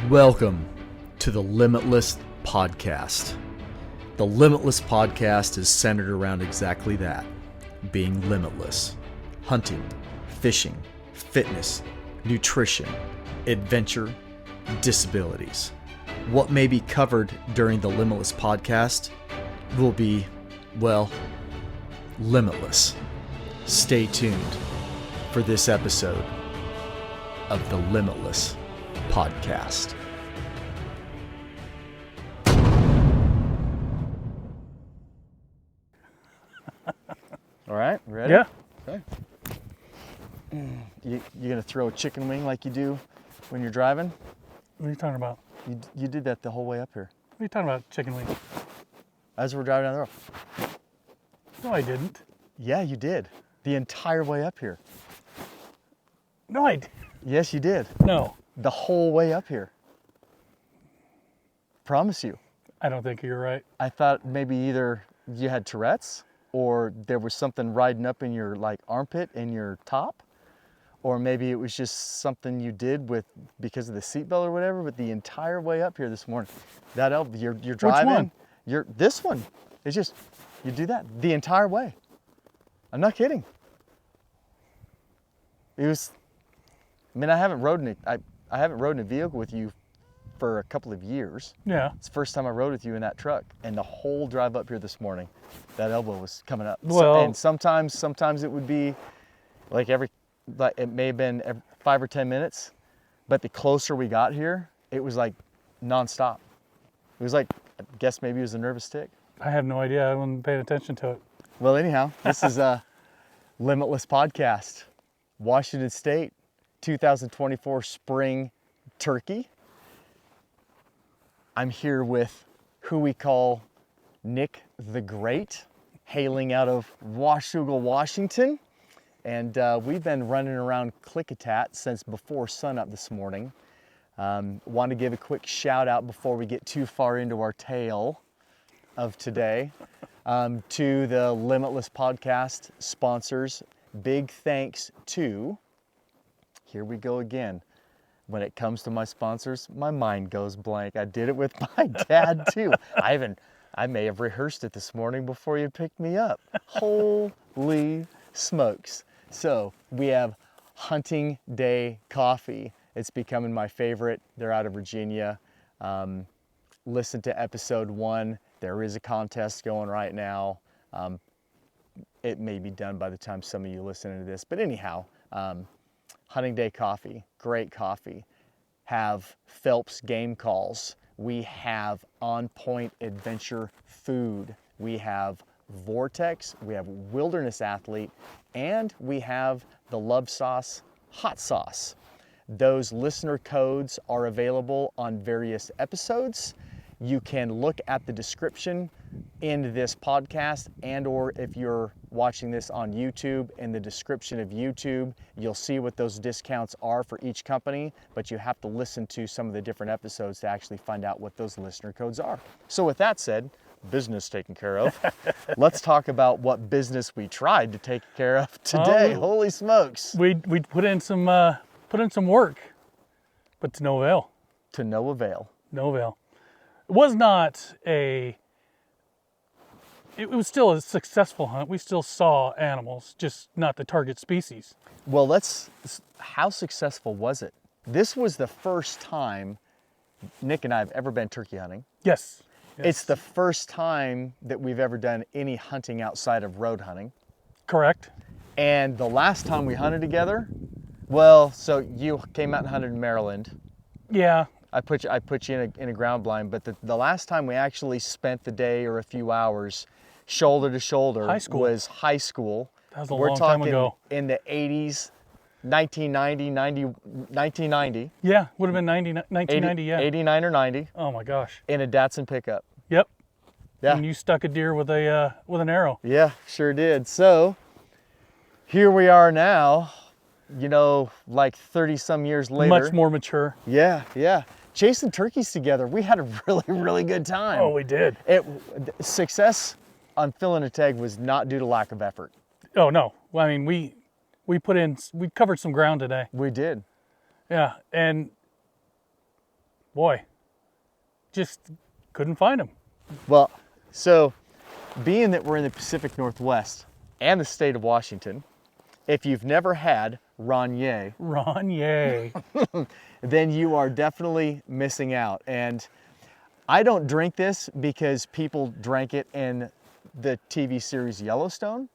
Welcome to the LIMB-itless podcast. The LIMB-itless podcast is centered around exactly that, being limitless. Hunting, fishing, fitness, nutrition, adventure, disabilities. What may be covered during the LIMB-itless podcast will be, well, limitless. Stay tuned for this episode of the LIMB-itless podcast. All right, ready? Yeah. Okay. You gonna throw a chicken wing like you do when you're driving? What are you talking about? You did that the whole way up here. What are you talking about, chicken wing? As we're driving down the road. No, I didn't. Yeah, you did. The entire way up here. No, I didn't. Yes, you did. No. The whole way up here. Promise you. I don't think you're right. I thought maybe either you had Tourette's or there was something riding up in your armpit and your top, or maybe it was just something you did because of the seatbelt or whatever. But the entire way up here this morning, you're driving. Which one? This one. It's just you do that the entire way. I'm not kidding. It was. I mean, I haven't rode in a vehicle with you for a couple of years. Yeah. It's the first time I rode with you in that truck, and the whole drive up here this morning, that elbow was coming up. Well, and sometimes it would be it may have been every 5 or 10 minutes, but the closer we got here, it was like nonstop. It was like, I guess maybe it was a nervous tick. I have no idea. I wasn't paying attention to it. Well, anyhow, this is a LIMB-itless podcast. Washington State, 2024 spring turkey. I'm here with who we call Nick the Great, hailing out of Washougal, Washington. And we've been running around Klickitat since before sunup this morning. Want to give a quick shout out before we get too far into our tale of today to the LIMB-itless podcast sponsors. Big thanks to, here we go again. When it comes to my sponsors, my mind goes blank. I did it with my dad too. I may have rehearsed it this morning before you picked me up. Holy smokes. So we have Hunting Day Coffee. It's becoming my favorite. They're out of Virginia. Listen to episode 1. There is a contest going right now. It may be done by the time some of you listen to this, but anyhow, Hunting Day Coffee, great coffee. Have Phelps game calls. We have On Point Adventure food. We have Vortex, we have Wilderness Athlete, and we have the Love Sauce hot sauce. Those listener codes are available on various episodes. You can look at the description in this podcast, and or if you're watching this on YouTube, in the description of YouTube, you'll see what those discounts are for each company, but you have to listen to some of the different episodes to actually find out what those listener codes are. So with that said, business taken care of. Let's talk about what business we tried to take care of today. Holy smokes. We put in some work, but to no avail. To no avail. No avail. It was not it was still a successful hunt. We still saw animals, just not the target species. Well, how successful was it? This was the first time Nick and I have ever been turkey hunting. Yes. It's the first time that we've ever done any hunting outside of road hunting. Correct. And the last time we hunted together, well, so you came out and hunted in Maryland. Yeah. I put you in a ground blind, but the last time we actually spent the day or a few hours shoulder to shoulder was high school. That was a long time ago. We're talking in the 80s, 1990. Yeah, would have been 1990, yeah. 89 or 90. Oh my gosh. In a Datsun pickup. Yep. Yeah. And you stuck a deer with an arrow. Yeah, sure did. So here we are now, 30 some years later. Much more mature. Yeah. Chasing turkeys together. We had a really, really good time. Oh, we did. Success on filling a tag was not due to lack of effort. Oh no. Well, I mean, we covered some ground today. We did. Yeah, and boy, just couldn't find them. Well, so being that we're in the Pacific Northwest and the state of Washington, if you've never had Ronier, then you are definitely missing out. And I don't drink this because people drank it in the TV series Yellowstone.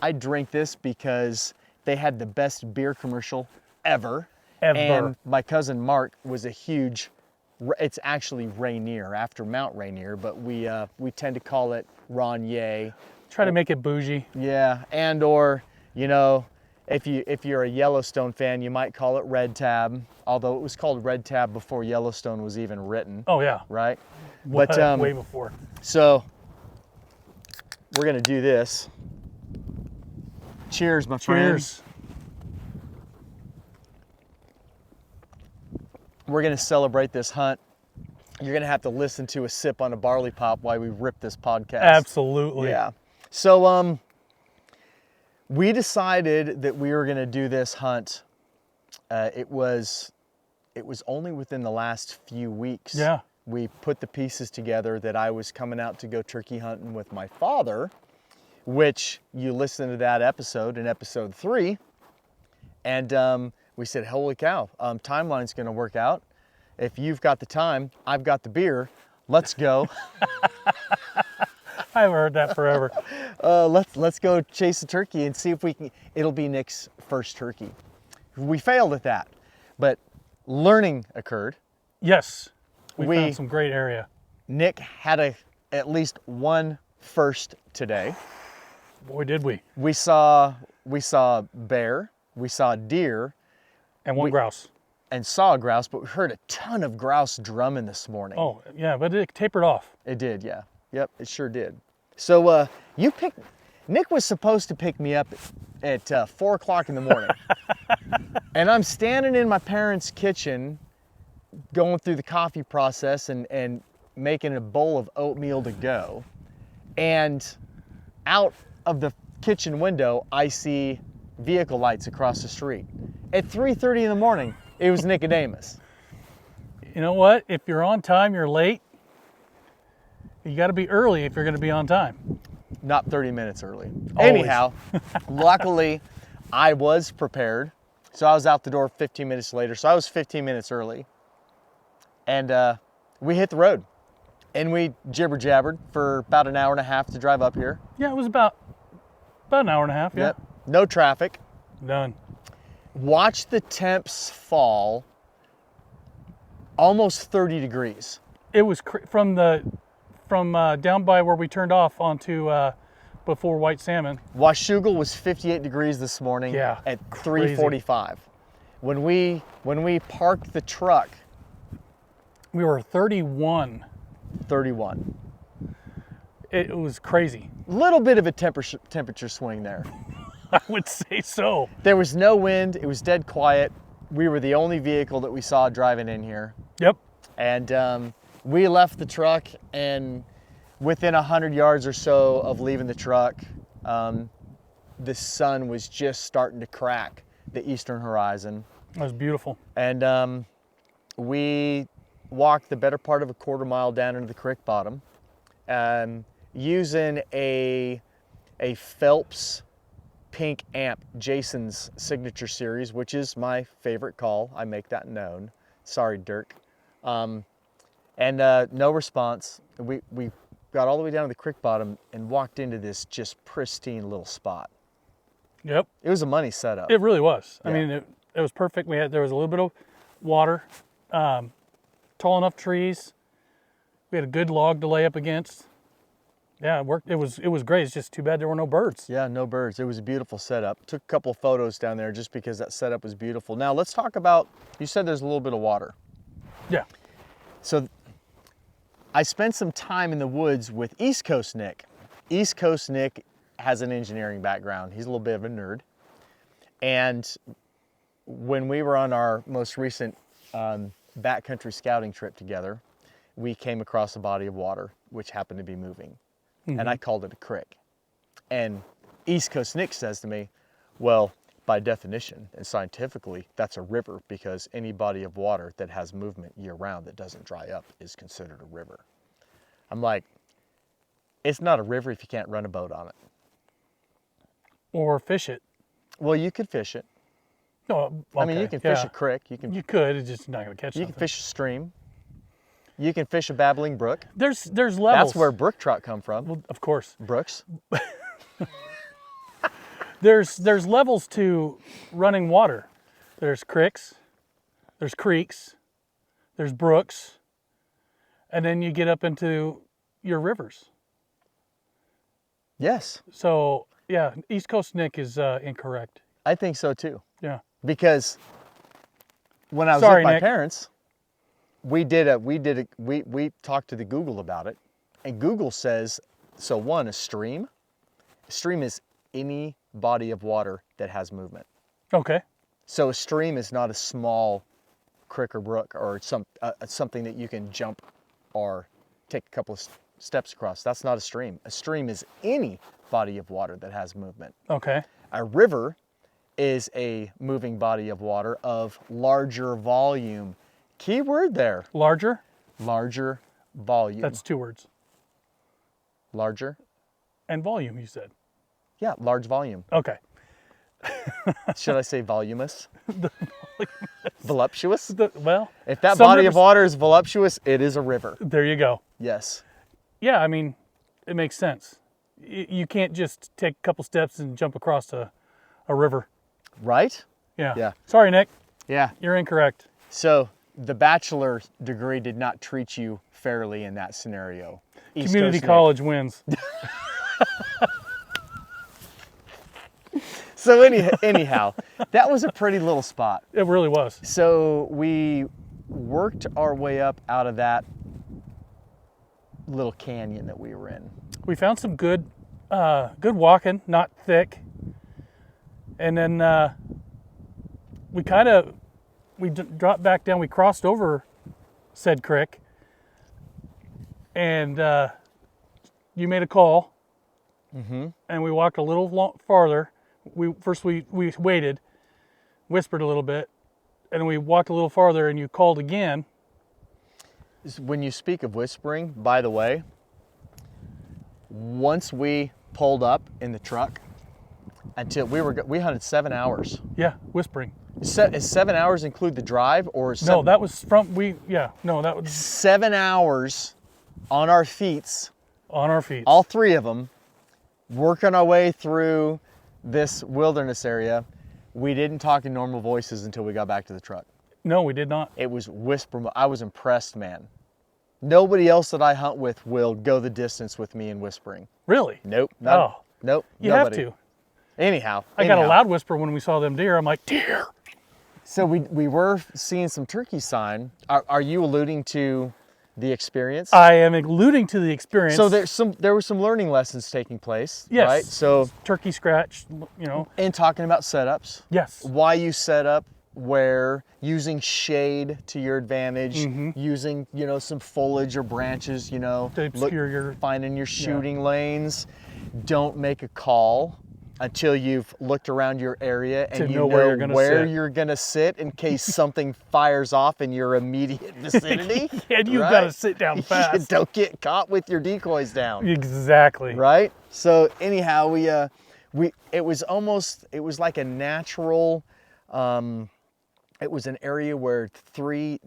I drink this because they had the best beer commercial ever. And my cousin Mark was a huge, it's actually Rainier, after Mount Rainier, but we tend to call it Ronier. Try to make it bougie. Yeah, and or, you know, if you're a Yellowstone fan, you might call it Red Tab, although it was called Red Tab before Yellowstone was even written. Oh yeah. Right? But way before. So we're gonna do this. Cheers, my friend. Cheers. We're gonna celebrate this hunt. You're gonna have to listen to a sip on a barley pop while we rip this podcast. Absolutely. Yeah. So we decided that we were gonna do this hunt. It was only within the last few weeks. Yeah. We put the pieces together that I was coming out to go turkey hunting with my father, which you listen to that episode in episode 3. And we said, holy cow, timeline's gonna work out. If you've got the time, I've got the beer, let's go. I haven't heard that forever. Let's go chase a turkey and see if we can, it'll be Nick's first turkey. We failed at that, but learning occurred. Yes, we found some great area. Nick had at least one first today. Boy, did we. We saw bear, we saw deer. And one grouse. And saw a grouse, but we heard a ton of grouse drumming this morning. Oh, yeah, but it tapered off. It did, yeah. Yep, it sure did. So Nick was supposed to pick me up at 4 o'clock in the morning. And I'm standing in my parents' kitchen going through the coffee process and making a bowl of oatmeal to go. And out of the kitchen window, I see vehicle lights across the street. At 3:30 in the morning, it was Nicodemus. You know what? If you're on time, you're late. You got to be early if you're going to be on time. Not 30 minutes early. Always. Anyhow, luckily, I was prepared. So I was out the door 15 minutes later. So I was 15 minutes early. And we hit the road. And we jibber-jabbered for about an hour and a half to drive up here. Yeah, it was about an hour and a half, yeah. Yep. No traffic. Done. Watch the temps fall almost 30 degrees. It was from down by where we turned off onto before White Salmon. Washougal was 58 degrees this morning at 3:45. When we parked the truck, we were 31. 31. It was crazy. Little bit of a temperature swing there. I would say so. There was no wind. It was dead quiet. We were the only vehicle that we saw driving in here. Yep. And we left the truck, and within 100 yards or so of leaving the truck, the sun was just starting to crack the eastern horizon. It was beautiful. And we walked the better part of a quarter mile down into the creek bottom, using a Phelps pink amp, Jason's signature series, which is my favorite call. I make that known. Sorry, Dirk. And no response. We got all the way down to the creek bottom and walked into this just pristine little spot. Yep. It was a money setup. It really was. Yeah. I mean, it was perfect. There was a little bit of water, tall enough trees. We had a good log to lay up against. Yeah, it worked. It was great. It's just too bad there were no birds. Yeah, no birds. It was a beautiful setup. Took a couple of photos down there just because that setup was beautiful. Now let's talk about, you said there's a little bit of water. Yeah. So I spent some time in the woods with East Coast Nick. East Coast Nick has an engineering background. He's a little bit of a nerd. And when we were on our most recent backcountry scouting trip together, we came across a body of water, which happened to be moving. And I called it a creek. And East Coast Nick says to me, well, by definition and scientifically, that's a river, because any body of water that has movement year-round that doesn't dry up is considered a river. I'm like, it's not a river if you can't run a boat on it. Or fish it. Well, you could fish it. No, okay, I mean, you can fish yeah. a creek. You could, it's just not going to catch can something. fish a stream. You can fish a babbling brook. There's levels. That's where brook trout come from. Well, of course. Brooks. There's levels to running water. There's creeks, there's brooks, and then you get up into your rivers. Yes. So yeah, East Coast Nick is incorrect. I think so too. Yeah. Because when I was Sorry, with my Nick. parents, we talked to the Google about it, and Google says, so one, a stream is any body of water that has movement. Okay. So a stream is not a small creek or brook or something that you can jump or take a couple of steps across. That's not a stream. A stream is any body of water that has movement. Okay. A river is a moving body of water of larger volume. Key word there. Larger? Larger volume. That's 2 words. Larger? And volume, you said. Yeah, large volume. Okay. Should I say voluminous? Voluptuous? Well, If that some body of rivers- water is voluptuous, it is a river. There you go. Yes. Yeah, I mean, it makes sense. You can't just take a couple steps and jump across a river. Right? Yeah. Yeah. Sorry, Nick. Yeah. You're incorrect. So the bachelor degree did not treat you fairly in that scenario. East Community Coast Nick. college wins. So anyhow, that was a pretty little spot. It really was. So we worked our way up out of that little canyon that we were in. We found some good walking, not thick. And then we dropped back down. We crossed over said creek, and you made a call. Mm-hmm. And we walked a little farther. We waited, whispered a little bit, and we walked a little farther, and you called again. When you speak of whispering, by the way, once we pulled up in the truck, until we hunted 7 hours. Yeah, whispering. Is 7 hours include the drive, or is No, that was that was 7 hours on our feet, on our feet. all 3 of them, working our way through this wilderness area. We didn't talk in normal voices until we got back to the truck. No, we did not. It was whisper. I was impressed, man. Nobody else that I hunt with will go the distance with me in whispering. Really? Nope. Nope. You nobody. have to. Anyhow. I got a loud whisper when we saw them deer. I'm like, deer. So we were seeing some turkey sign. Are you alluding to the experience? I am alluding to the experience. So there were some learning lessons taking place. Yes. Right. So turkey scratch, and talking about setups. Yes. Why you set up where, using shade to your advantage, Mm-hmm. using some foliage or branches, To obscure your... finding your shooting lanes. Don't make a call until you've looked around your area and you know where you're gonna sit in case something fires off in your immediate vicinity. And you've got to sit down fast. Don't get caught with your decoys down. Exactly. Right? So anyhow, it was like a natural, it was an area where 3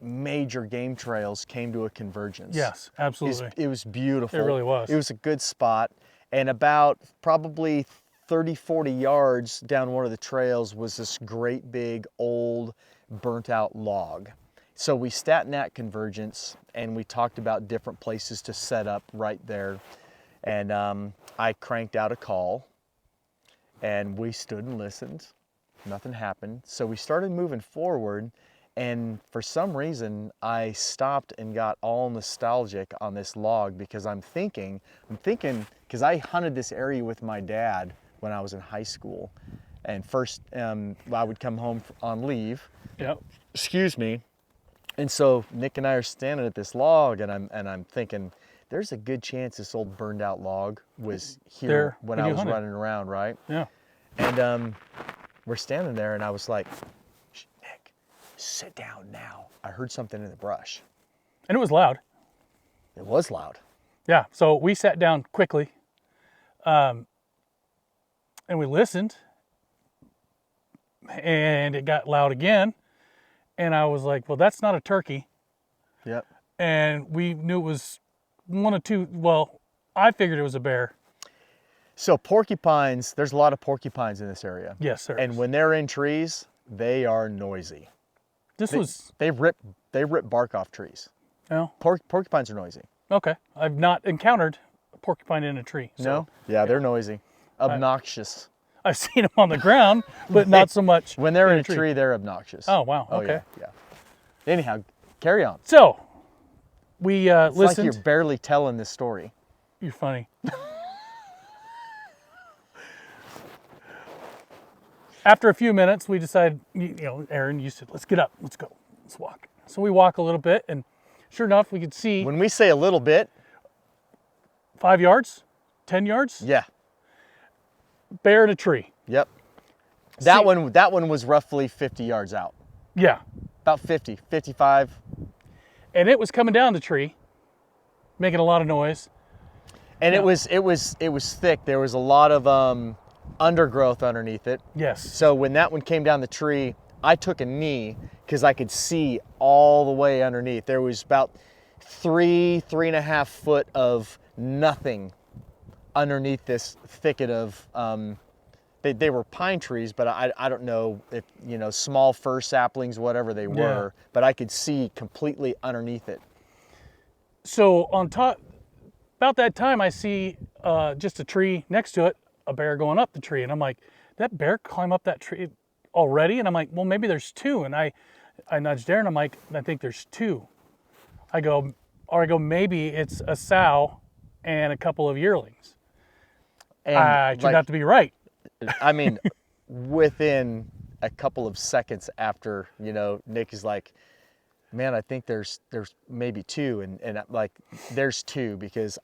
major game trails came to a convergence. Yes, absolutely. It was beautiful. It really was. It was a good spot. And about probably 30, 40 yards down one of the trails was this great big old burnt out log. So we sat in that convergence and we talked about different places to set up right there. And I cranked out a call and we stood and listened. Nothing happened. So we started moving forward, and for some reason I stopped and got all nostalgic on this log because I'm thinking, because I hunted this area with my dad when I was in high school. And first I would come home on leave. Yep. Excuse me. And so Nick and I are standing at this log, and I'm thinking, there's a good chance this old burned out log was here when I was running around, right? Yeah. And we're standing there, and I was like, Nick, sit down now. I heard something in the brush. And it was loud. It was loud. Yeah, so we sat down quickly, and we listened, and it got loud again, and I was like, well, that's not a turkey. Yep. And we knew it was one of two, well, I figured it was a bear. So porcupines, there's a lot of porcupines in this area. Yes, sir. And when they're in trees, they are noisy. They rip bark off trees. Oh, Porcupines are noisy. okay. I've not encountered a porcupine in a tree. So No? Yeah, they're noisy. Obnoxious. I've seen them on the ground, but not so much When they're in a tree, they're obnoxious. Oh, wow. Oh, Okay. yeah. Anyhow, carry on. So we It's listened. like you're barely telling this story. You're funny. After a few minutes, we decided, Aaron, you said, let's get up, let's go, let's walk. So we walk a little bit, and sure enough, we could see When we say a little bit, 5 yards, 10 yards, yeah. bear in a tree. Yep. That one was roughly 50 yards out. Yeah. About 50, 55. And it was coming down the tree, making a lot of noise. And Yeah. it was thick. There was a lot of undergrowth underneath it. Yes. So when that one came down the tree, I took a knee because I could see all the way underneath. There was about 3.5 foot of nothing underneath this thicket of, they were pine trees, but I don't know if, small fir saplings, whatever they were, but I could see completely underneath it. So on top, about that time, I see just a tree next to it, a bear going up the tree. And I'm like, that bear climb up that tree already? And I'm like, well, maybe there's two. And I nudged Aaron, I'm like, I think there's two. I go, maybe it's a sow and a couple of yearlings. And I turned out to be right. I mean, within a couple of seconds after, Nick is like, man, I think there's maybe two. And like, there's two because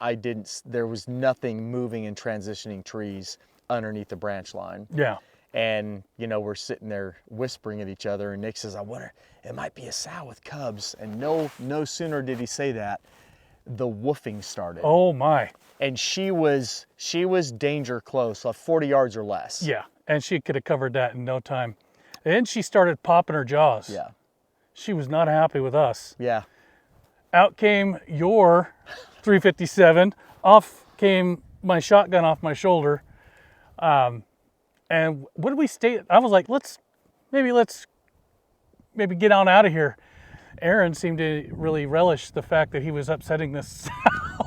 there was nothing moving and transitioning trees underneath the branch line. Yeah. And, we're sitting there whispering at each other, and Nick says, I wonder, it might be a sow with cubs. And no sooner did he say that, the woofing started. Oh my. And she was danger close, like 40 yards or less. Yeah. And she could have covered that in no time. And she started popping her jaws. Yeah. She was not happy with us. Yeah. Out came your 357. Off came my shotgun off my shoulder. And what did we stay? I was like, let's maybe get on out of here. Aaron seemed to really relish the fact that he was upsetting this.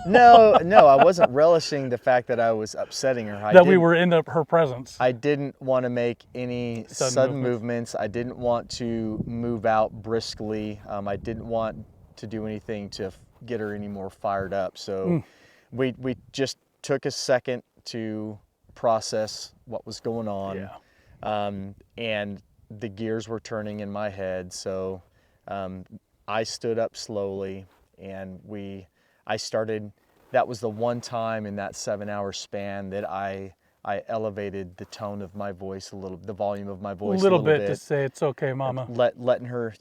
No, I wasn't relishing the fact that I was upsetting her. That we were in her presence. I didn't want to make any sudden movements. I didn't want to move out briskly. I didn't want to do anything to get her any more fired up. So we just took a second to process what was going on. Yeah. And the gears were turning in my head. So I stood up slowly, and I started. That was the one time in that 7-hour span that I elevated the tone of my voice a little, the volume of my voice a little bit to say it's okay, Mama. Letting her,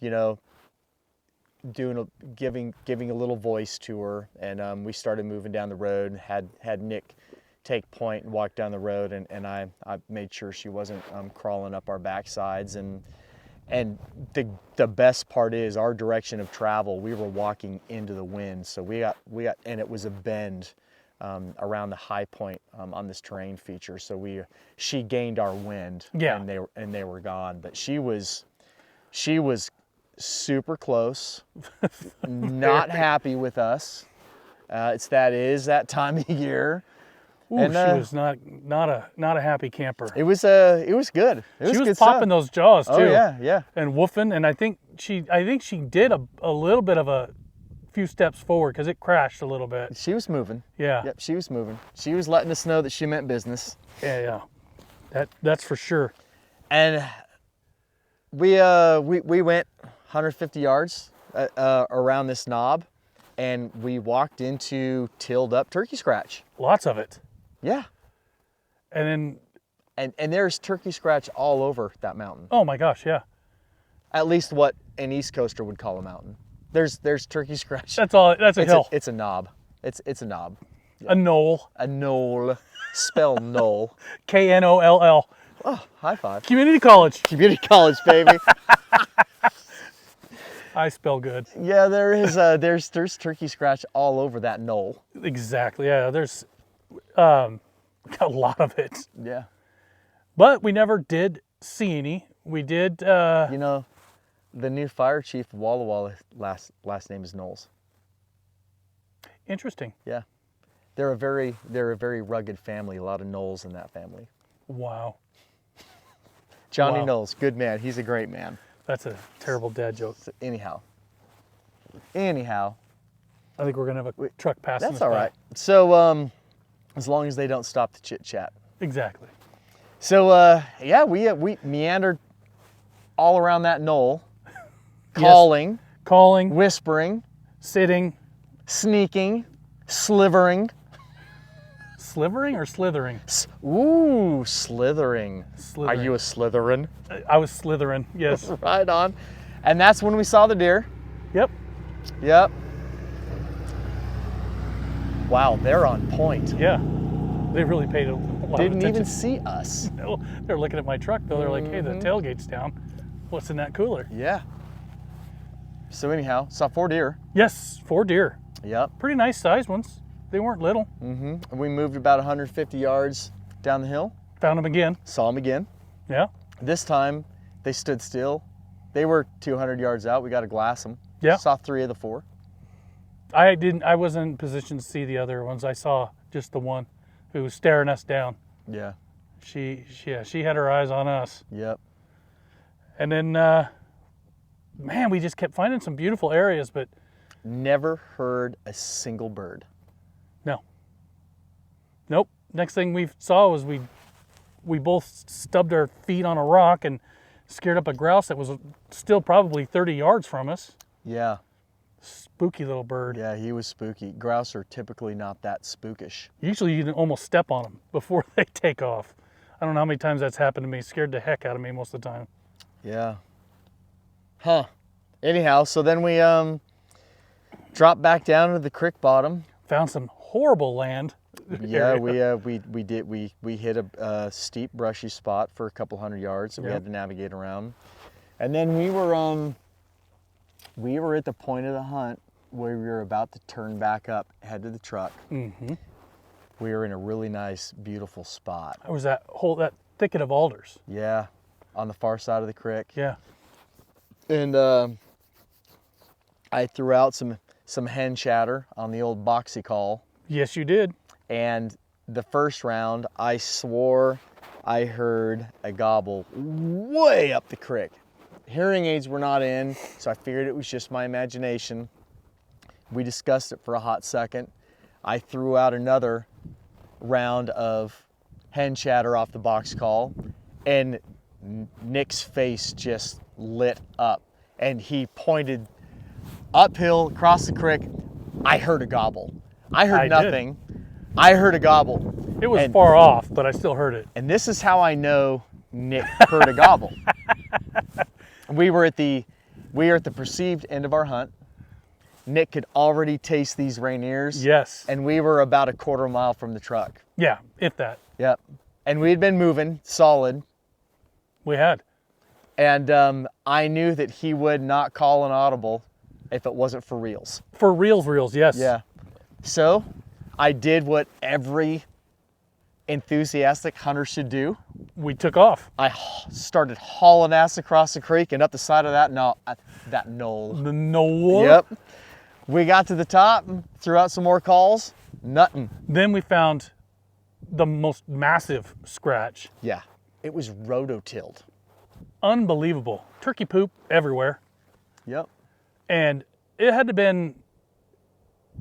giving a little voice to her, and we started moving down the road. Had Nick take point and walk down the road, and I made sure she wasn't crawling up our backsides. And the best part is our direction of travel. We were walking into the wind, so we got, and it was a bend around the high point on this terrain feature. So she gained our wind, Yeah. and they were gone. But she was super close, not happy with us. It's that time of year. Ooh, And, she was not a happy camper. It was good. It was She was good popping stuff. those jaws too. Oh yeah. And woofing, and I think she did a little bit of a few steps forward because it crashed a little bit. She was moving. Yeah. Yep, she was moving. She was letting us know that she meant business. Yeah. That's for sure. And we went 150 yards around this knob, and we walked into tilled up turkey scratch. Lots of it. Yeah. And then And there's turkey scratch all over that mountain. Oh my gosh, yeah. At least what an East Coaster would call a mountain. There's turkey scratch. That's all. That's a hill. It's a knob. It's a knob. A knoll. A knoll. Spell knoll. Knoll. Oh, high five. Community college. Community college, baby. I spell good. Yeah, there's turkey scratch all over that knoll. Exactly. Yeah, there's a lot of it. Yeah. But we never did see any. We did. You know, the new fire chief of Walla Walla last name is Knowles. Interesting. Yeah. They're a very rugged family. A lot of Knowles in that family. Wow. Johnny Wow. Knowles, good man. He's a great man. That's a terrible dad joke. So anyhow, I think we're gonna have a truck passing. that's us all by. right. So as long as they don't stop the chit chat. Exactly. So yeah, we meandered all around that knoll, Calling, whispering, sitting, sneaking, slivering. slivering or slithering? Ooh, slithering. Slithering. Are you a Slytherin? I was slithering. Yes. Right on. And that's when we saw the deer. Yep. Yep. Wow, they're on point. Yeah. They really paid a lot of Didn't attention. even see us. No, they're looking at my truck though. They're like, "Hey, the tailgate's down. What's in that cooler?" Yeah. So anyhow, saw 4 deer. Yes, 4 deer. Yep. Pretty nice sized ones. They weren't little. And we moved about 150 yards down the hill. Found them again. Saw them again. Yeah. This time, they stood still. They were 200 yards out. We got to glass them. Yeah. Saw 3 of the 4. I wasn't in position to see the other ones. I saw just the one who was staring us down. Yeah. She had her eyes on us. Yep. And then, man, we just kept finding some beautiful areas, but Never heard a single bird. no. Nope. Next thing we saw was we both stubbed our feet on a rock and scared up a grouse that was still probably 30 yards from us. Yeah. Spooky little bird. Yeah, he was spooky. Grouse are typically not that spookish. Usually you can almost step on them before they take off. I don't know how many times that's happened to me. It scared the heck out of me most of the time. Yeah. Huh. Anyhow, so then we dropped back down to the creek bottom. Found some horrible land. Yeah, area. we hit a steep brushy spot for a couple hundred yards that we Yep. had to navigate around. And then we were at the point of the hunt where we were about to turn back up, head to the truck. Mm-hmm. We were in a really nice, beautiful spot. There was that thicket of alders. Yeah, on the far side of the creek. Yeah. And I threw out some hen chatter on the old boxy call. Yes, you did. And the first round, I swore I heard a gobble way up the creek. Hearing aids were not in, so I figured it was just my imagination. We discussed it for a hot second. I threw out another round of hen chatter off the box call, and Nick's face just lit up. And he pointed uphill across the creek. I heard a gobble. I heard nothing. I heard a gobble. It was far off, but I still heard it. And this is how I know Nick heard a gobble. We were at the perceived end of our hunt. Nick could already taste these Rainiers. Yes. And we were about a quarter mile from the truck. Yeah, if that. Yep. And we had been moving solid. We had. And I knew that he would not call an audible if it wasn't for reals. For reals, yes. Yeah. So I did what every enthusiastic hunter should do. We took off. I started hauling ass across the creek and up the side of that knoll. The knoll. Yep. We got to the top, threw out some more calls, nothing. Then we found the most massive scratch. Yeah, it was rototilled. Unbelievable. Turkey poop everywhere. Yep. And it had to been,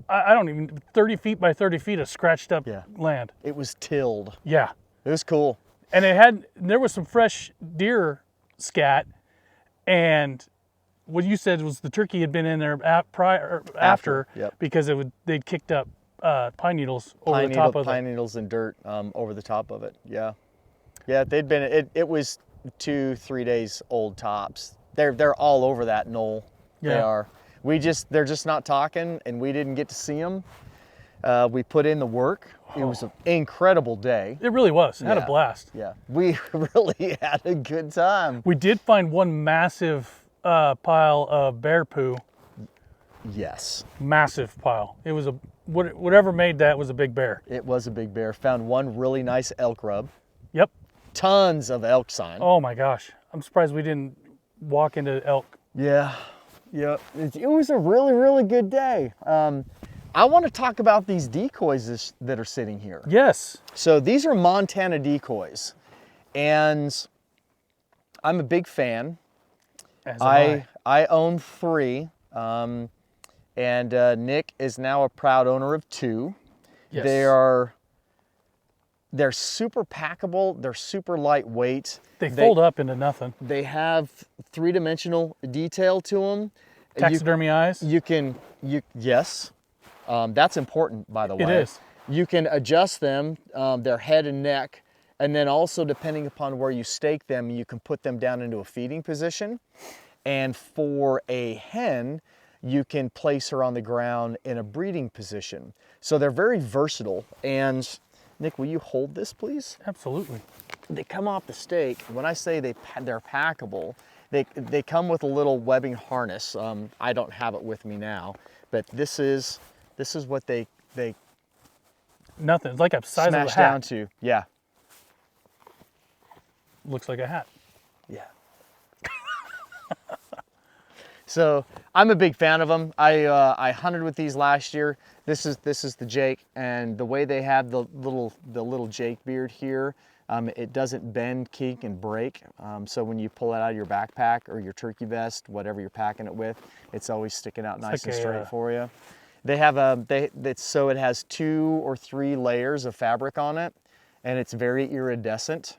I don't even, 30 feet by 30 feet of scratched up land. It was tilled. Yeah. It was cool. And there was some fresh deer scat, and what you said was the turkey had been in there after Yep. because they'd kicked up pine needles over the top of it. Pine needles and dirt over the top of it, yeah. Yeah, they'd been, it was 2-3 days old tops. They're all over that knoll. They Yeah. are. They're just not talking, and we didn't get to see them. We put in the work. It was an incredible day. It really was. Had a Yeah. blast. Yeah, we really had a good time. We did find one massive pile of bear poo. Yes, Massive pile. It was whatever made that was a big bear. it was a big bear. Found one really nice elk rub. Yep. Tons of elk sign. Oh my gosh. I'm surprised we didn't walk into elk. Yeah, yeah. It was a really, really good day. I want to talk about these decoys that are sitting here. Yes. So these are Montana decoys, and I'm a big fan. As am I own 3, and Nick is now a proud owner of 2. Yes. They're super packable. They're super lightweight. They fold up into nothing. They have 3-dimensional detail to them. Taxidermy eyes. Yes, that's important, by the way. It is. You can adjust them, their head and neck, and then also depending upon where you stake them, you can put them down into a feeding position. And for a hen, you can place her on the ground in a breeding position. So they're very versatile. And Nick, will you hold this, please? Absolutely. They come off the stake. When I say they're packable, they come with a little webbing harness. I don't have it with me now, but this is what they Nothing. It's like a size of a smash hat. down to. Yeah, Looks like a hat. yeah. So I'm a big fan of them. I hunted with these last year. This is the Jake, and the way they have the little Jake beard here, it doesn't bend, kink, and break. So when you pull it out of your backpack or your turkey vest, whatever you're packing it with, it's always sticking out nice and straight for you. They have so it has 2 or 3 layers of fabric on it, and it's very iridescent,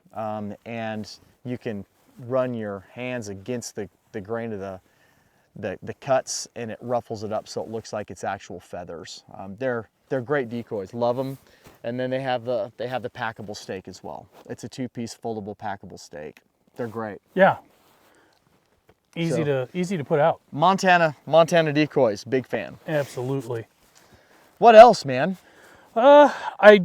and you can run your hands against the grain of the cuts, and it ruffles it up so it looks like it's actual feathers. They're great decoys. Love them. And then they have the packable stake as well. It's a 2-piece foldable packable stake. They're great. Yeah. Easy to put out. Montana decoys, big fan. Absolutely. What else, man? I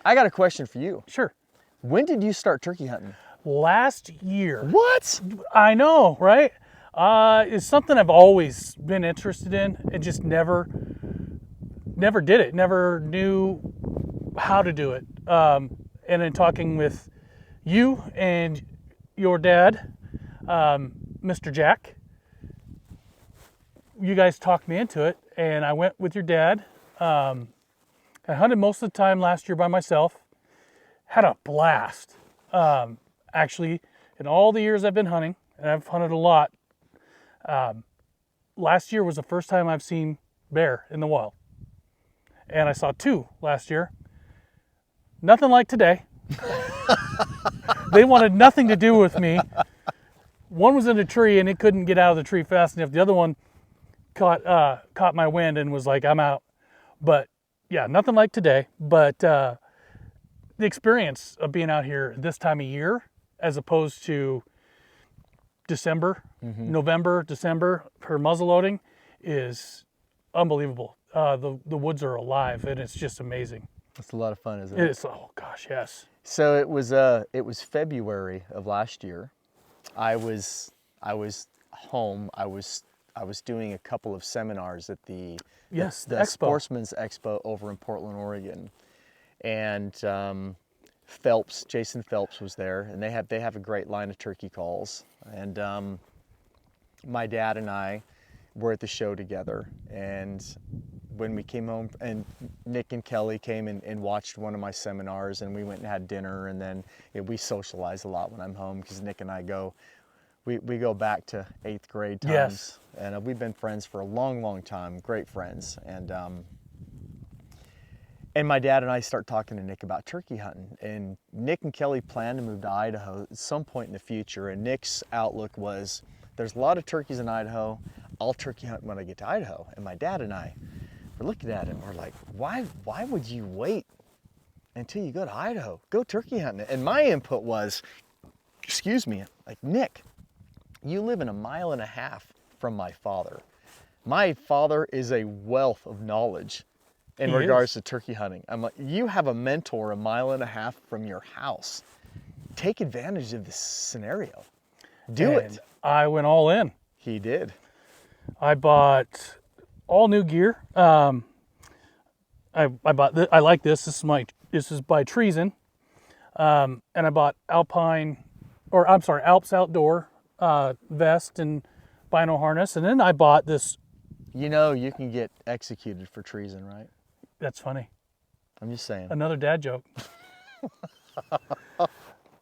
got a question for you. Sure. When did you start turkey hunting? Last year. What? I know, right? It's something I've always been interested in and just never did it. Never knew how to do it. And in talking with you and your dad, Mr. Jack, you guys talked me into it, and I went with your dad. I hunted most of the time last year by myself. Had a blast. Actually, in all the years I've been hunting, and I've hunted a lot, last year was the first time I've seen bear in the wild. And I saw 2 last year. Nothing like today. They wanted nothing to do with me. One was in a tree and it couldn't get out of the tree fast enough. The other one caught my wind and was like, I'm out. But yeah, nothing like today. But the experience of being out here this time of year, as opposed to December, November, December for muzzleloading, is unbelievable. The woods are alive, and it's just amazing. It's a lot of fun, isn't it? It's, oh gosh, yes. So it was February of last year. I was home. I was doing a couple of seminars at the Expo. Sportsman's Expo over in Portland, Oregon, and Jason Phelps was there, and they have a great line of turkey calls. And my dad and I were at the show together, and when we came home, and Nick and Kelly came and watched one of my seminars, and we went and had dinner, and then we socialize a lot when I'm home, because Nick and I we go back to 8th grade times. Yes. And we've been friends for a long time, great friends. And my dad and I start talking to Nick about turkey hunting, and Nick and Kelly plan to move to Idaho at some point in the future, and Nick's outlook was, there's a lot of turkeys in Idaho, I'll turkey hunt when I get to Idaho. And my dad and I were looking at him, we're like, why would you wait until you go to Idaho. Go turkey hunting. And my input was, excuse me, like, Nick, you live in 1.5 miles from my father. My father is a wealth of knowledge in regards to turkey hunting. I'm like, you have a mentor 1.5 miles from your house. Take advantage of this scenario. Do it. I went all in. He did. I bought all new gear. I bought. I like this. This is by Treason, and I bought Alps Outdoor vest and bino harness, and then I bought this. You know you can get executed for treason, right? That's funny. I'm just saying. Another dad joke.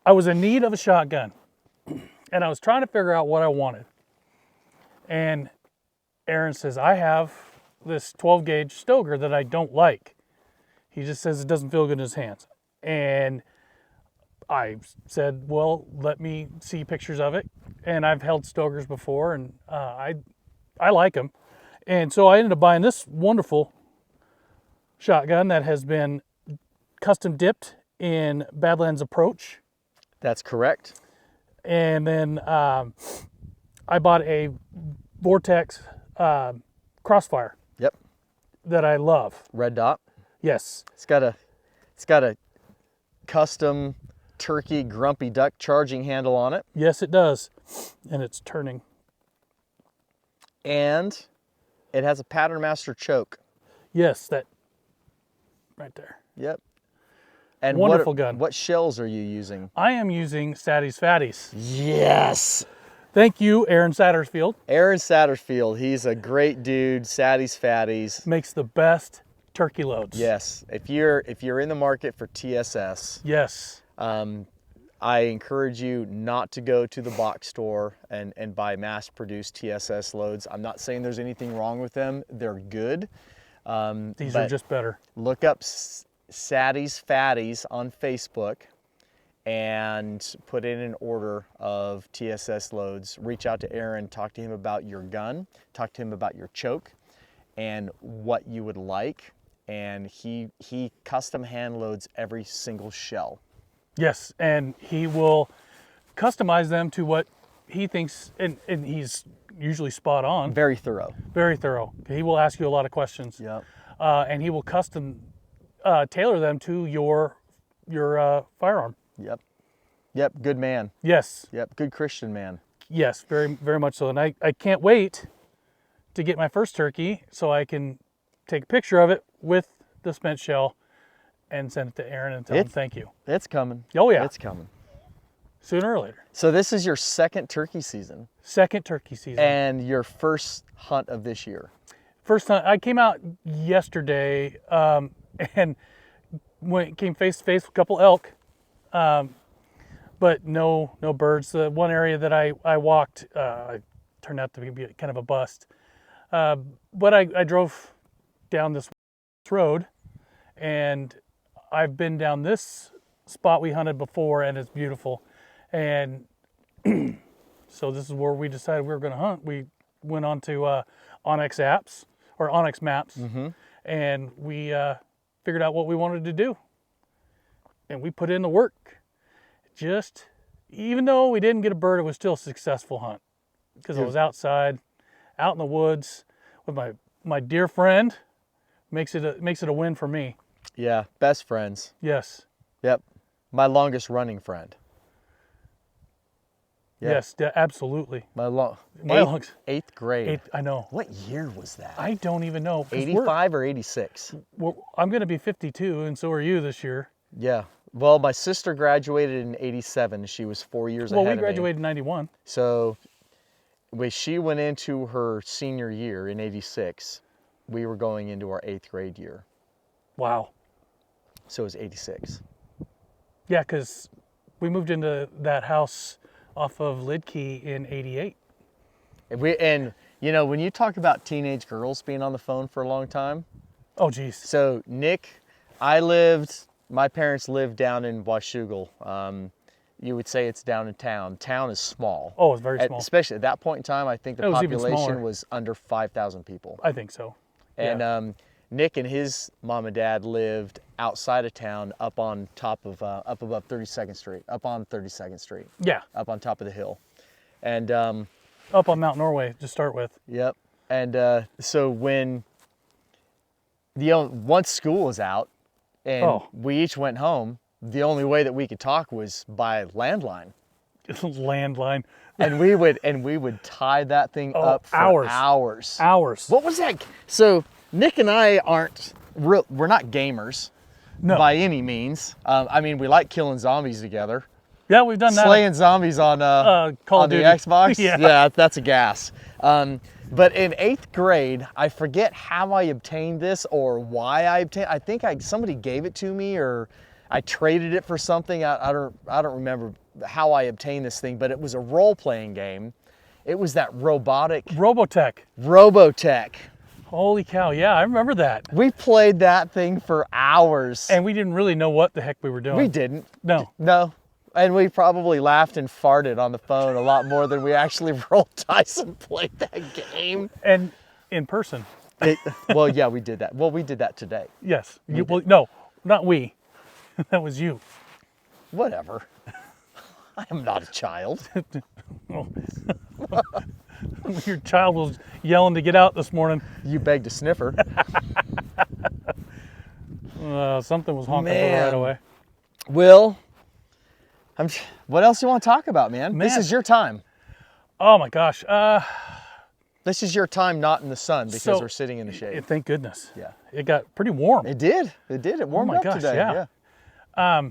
I was in need of a shotgun, and I was trying to figure out what I wanted. And Aaron says, I have this 12 gauge Stoker that I don't like. He just says it doesn't feel good in his hands. And I said, well, let me see pictures of it. And I've held Stokers before, and I like them. And so I ended up buying this wonderful shotgun that has been custom dipped in Badlands Approach. That's correct. And then I bought a Vortex Crossfire. Yep. That I love. Red dot. Yes. It's got a custom turkey grumpy duck charging handle on it. Yes, it does. And it's turning. And it has a Pattern Master choke. Yes, that right there. Yep. And wonderful gun. What shells are you using? I am using Sadie's Fatties. Yes. Thank you, Aaron Satterfield. Aaron Satterfield, he's a great dude. Sadie's Fatties Makes the best turkey loads. Yes. If you're in the market for TSS, yes. I encourage you not to go to the box store and buy mass-produced TSS loads. I'm not saying there's anything wrong with them. They're good. These are just better. Look up Sadie's Fatties on Facebook and put in an order of TSS loads. Reach out to Aaron, talk to him about your gun, talk to him about your choke and what you would like. And he custom hand loads every single shell. Yes, and he will customize them to what he thinks, and he's usually spot on. Very thorough. Very thorough. He will ask you a lot of questions. Yep. And he will custom tailor them to your firearm. Yep. Yep. Good man. Yes. Yep. Good Christian man. Yes, very, very much so. And I can't wait to get my first turkey so I can take a picture of it with the spent shell and send it to Aaron and tell him thank you. It's coming. Oh, yeah. It's coming. Sooner or later. So this is your second turkey season. Second turkey season. And your first hunt of this year. First hunt. I came out yesterday and came face to face with a couple elk, but no birds. The one area that I walked turned out to be kind of a bust. But I drove down this road, and I've been down this spot we hunted before, and it's beautiful. And so this is where we decided we were going to hunt. We went on to Onyx Maps, and we figured out what we wanted to do. And we put in the work. Even though we didn't get a bird, it was still a successful hunt because I was outside, out in the woods with my dear friend. Makes it a win for me. Yeah, best friends. Yes. Yep. My longest running friend. Yep. Yes, absolutely. Eighth grade. I know. What year was that? I don't even know. 85 or 86? I'm going to be 52, and so are you this year. Yeah. Well, my sister graduated in 87. She was 4 years ahead of me. Well, we graduated in 91. So when she went into her senior year in 86, we were going into our 8th grade year. Wow. So it was 86. Yeah, because we moved into that house off of Lidkey in 88. And you know, when you talk about teenage girls being on the phone for a long time. Oh, geez. So Nick, my parents lived down in Washougal. You would say it's down in town. Town is small. Oh, it's very small. Especially at that point in time, I think the population was under 5,000 people. I think so. And Nick and his mom and dad lived outside of town, up on top of, up above 32nd Street, up on 32nd Street, Yeah, up on top of the hill. And, up on Mount Norway to start with. yep. And so when once school was out and we each went home, the only way that we could talk was by landline. Landline. And we would tie that thing up for hours. Hours. What was that? So Nick and I we're not gamers by any means. I mean, we like killing zombies together. Yeah, we've done that. Slaying zombies on Call of the Duty. Xbox. Yeah. That's a gas. But in 8th grade, I forget how I obtained this or why I obtained. I think somebody gave it to me, or I traded it for something. I don't remember how I obtained this thing, but it was a role-playing game. It was that robotic Robotech. Holy cow! Yeah, I remember that. We played that thing for hours, And we didn't really know what the heck we were doing. we didn't. No. No. And we probably laughed and farted on the phone a lot more than we actually rolled dice and played that game. And in person. Well, yeah, we did that. Well, we did that today. Yes. Well, no, not we. That was you. Whatever. I am not a child. Your child was yelling to get out this morning. You begged a sniffer. Something was honking at the door right away. Will, what else do you want to talk about, man? This is your time. Oh my gosh. This is your time not in the sun because we're sitting in the shade. Thank goodness. Yeah. It got pretty warm. It did. It warmed up today. Yeah.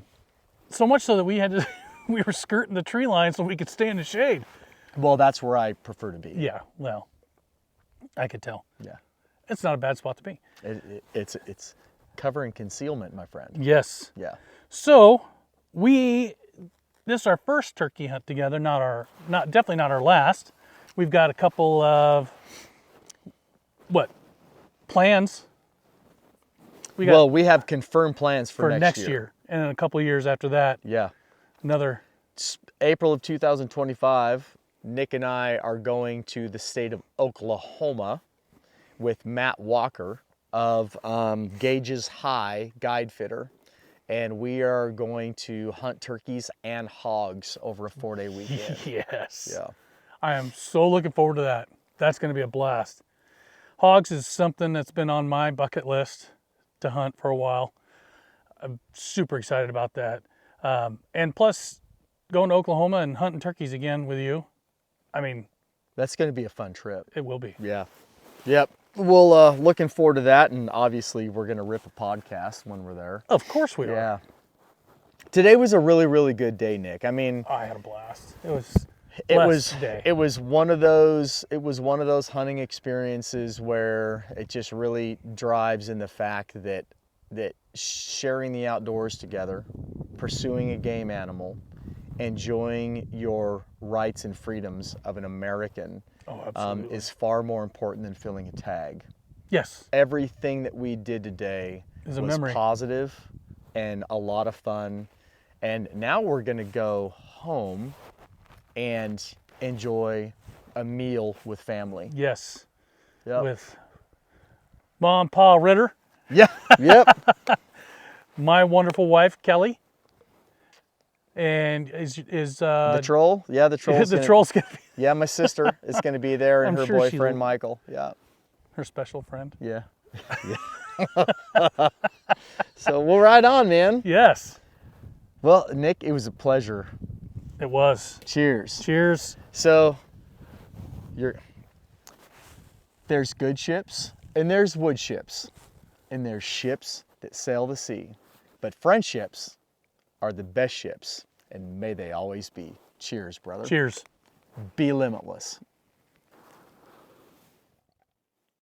So much so that we had to, we were skirting the tree line so we could stay in the shade. Well, that's where I prefer to be. Yeah, well, I could tell. Yeah. It's not a bad spot to be. It's cover and concealment, my friend. Yes. Yeah. So this is our first turkey hunt together, definitely not our last. We've got a couple of plans. We have confirmed plans for next year. And then a couple of years after that. Yeah. Another. April of 2025, Nick and I are going to the state of Oklahoma with Matt Walker of Gage's High Guide Fitter. And we are going to hunt turkeys and hogs over a 4-day weekend. Yes. Yeah. I am so looking forward to that. That's going to be a blast. Hogs is something that's been on my bucket list to hunt for a while. I'm super excited about that. And plus, going to Oklahoma and hunting turkeys again with you, I mean... That's going to be a fun trip. It will be. Yeah. Yep. Well, looking forward to that, and obviously we're going to rip a podcast when we're there. Of course we are. Yeah. Today was a really, really good day, Nick. I mean... I had a blast. It was one of those hunting experiences where it just really drives in the fact that sharing the outdoors together, pursuing a game animal, enjoying your rights and freedoms of an American is far more important than filling a tag. Yes. Everything that we did today was positive and a lot of fun. And now we're going to go home and enjoy a meal with family. Yes. Yep. With Mom, Pa Ritter. Yeah. Yep. My wonderful wife, Kelly. And is the troll? Yeah, the troll's troll's gonna be. Yeah, my sister is going to be there, and I'm her sure boyfriend Michael. Yeah. Her special friend. Yeah. So we'll ride on, man. Yes. Well, Nick, it was a pleasure. It was. Cheers. Cheers. So, there's good ships, and there's wood ships, and there's ships that sail the sea. But friendships are the best ships, and may they always be. Cheers, brother. Cheers. Be limitless.